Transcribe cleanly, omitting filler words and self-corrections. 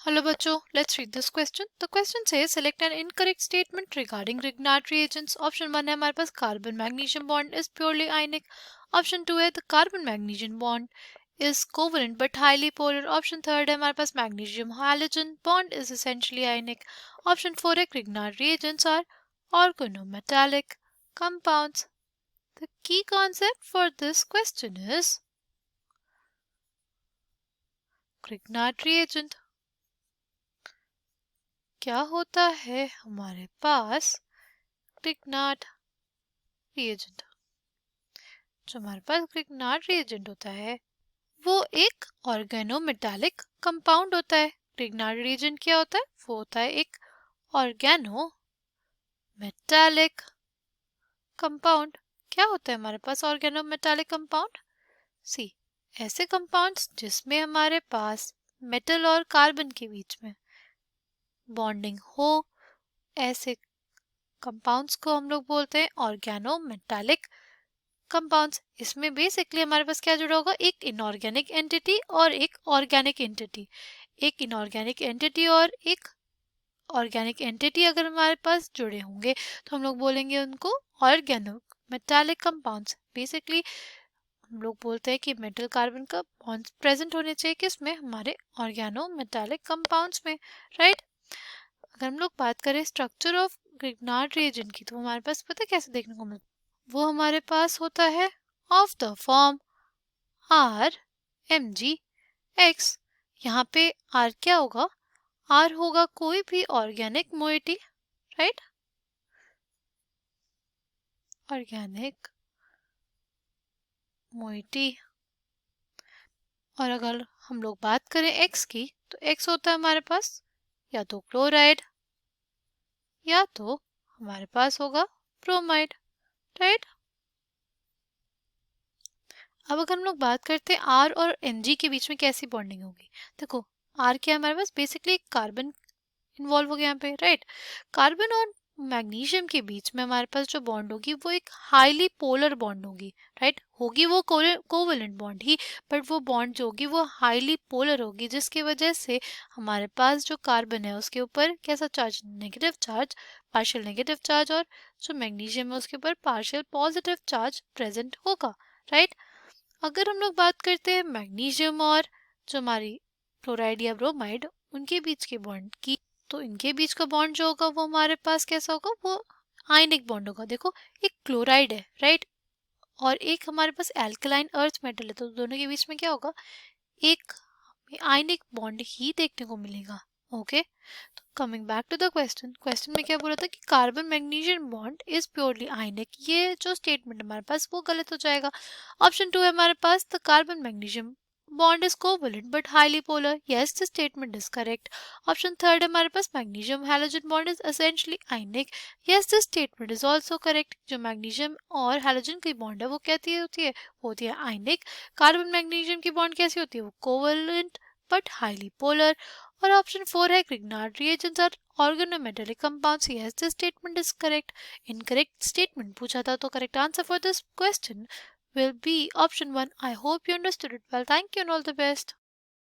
Hello bachcho, let's read this question. The question says select an incorrect statement regarding Grignard reagents. Option 1 है हमारे पास carbon magnesium bond is purely ionic. Option 2 है the carbon magnesium bond is covalent but highly polar. Option 3 है हमारे पास magnesium halogen bond is essentially ionic. Option 4 है Grignard reagents are organometallic compounds. The key concept for this question is Grignard reagent. क्या होता है हमारे पास Grignard reagent. जो हमारे पास Grignard reagent होता है वो एक ऑर्गेनोमेटालिक कंपाउंड होता है। ग्रिग्नार्ड रिएजेंट क्या होता है? वो होता है एक ऑर्गेनोमेटालिक कंपाउंड। क्या होता है हमारे पास ऑर्गेनोमेटालिक कंपाउंड? सी, ऐसे कंपाउंड्स जिसमें हमारे पास मेटल और कार्बन के बीच में बॉन्डिंग हो, ऐसे कंपाउंड्स को हम लोग बोलते हैं ऑर्गेनोमेटालिक कंपाउंड्स। इसमें बेसिकली हमारे पास क्या जुड़ा होगा? एक इनऑर्गेनिक एंटिटी और एक ऑर्गेनिक एंटिटी। एक इनऑर्गेनिक एंटिटी और एक ऑर्गेनिक एंटिटी अगर हमारे पास जुड़े होंगे तो हम लोग बोलेंगे उनको ऑर्गेनोमेटालिक कंपाउंड्स। बेसिकली हम लोग बोलते हैं कि मेटल कार्बन का बॉन्ड्स प्रेजेंट होने चाहिए किसमें? हमारे ऑर्गेनोमेटालिक कंपाउंड्स में, राइट। अगर हम लोग बात करें स्ट्रक्चर ऑफ ग्रिग्नार्ड रिएजेंट की तो हमारे पास पता है कैसे देखने को मिलता है? वो हमारे पास होता है ऑफ द फॉर्म RMgX। यहाँ पे R क्या होगा? R होगा कोई भी organic moiety, right, organic moiety. और अगर हम लोग बात करें X की तो X होता है हमारे पास या तो क्लोराइड या तो हमारे पास होगा ब्रोमाइड, राइट। अब अगर हम लोग बात करते हैं R और Mg के बीच में कैसी बॉन्डिंग होगी, देखो R क्या है हमारे पास? बेसिकली कार्बन इन्वॉल्व हो गया यहाँ पे, राइट। कार्बन और मैग्नीशियम के बीच में हमारे पास जो बॉन्ड होगी वो एक हाईली पोलर बॉन्ड होगी, राइट। होगी वो कोवेलेंट बॉन्ड ही, बट वो बॉन्ड जो होगी वो हाईली पोलर होगी, जिसकी वजह से हमारे पास जो कार्बन है उसके ऊपर कैसा charge? Negative charge, partial negative charge, और जो मैग्नीशियम है उसके ऊपर पार्शियल पॉजिटिव चार्ज प्रेजेंट होगा, राइट। अगर हम लोग बात करते हैं मैग्नीशियम और जो हमारी क्लोराइड या ब्रोमाइड उनके बीच के बॉन्ड की, तो इनके बीच का बॉन्ड जो होगा वो हमारे पास कैसा होगा? वो आयनिक बॉन्ड होगा। देखो एक क्लोराइड है, राइट, और एक हमारे पास एल्कलाइन अर्थ मेटल है, तो दोनों के बीच में क्या होगा? एक आयनिक बॉन्ड ही देखने को मिलेगा, ओके। तो coming back to the question में क्या बोला था कि carbon magnesium bond is purely ionic. ये जो स्टेटमेंट हमारे पास वो गलत हो जाएगा। ऑप्शन 2 है हमारे पास the carbon magnesium bond is covalent but highly polar. Yes, this statement is correct. Option 3 हमारे पास magnesium halogen bond is essentially ionic. Yes, this statement is also correct. जो magnesium और halogen की bond है वो कैसी होती है? वो होती है ionic. कार्बन मैग्नीशियम की बॉन्ड कैसी होती है? वो कोवेलेंट बट हाईली पोलर। और ऑप्शन 4 है Grignard reagents are organometallic compounds. Yes, this statement is correct. Incorrect statement पूछा था तो correct answer for this question will be option 1. I hope you understood it well. Thank you and all the best.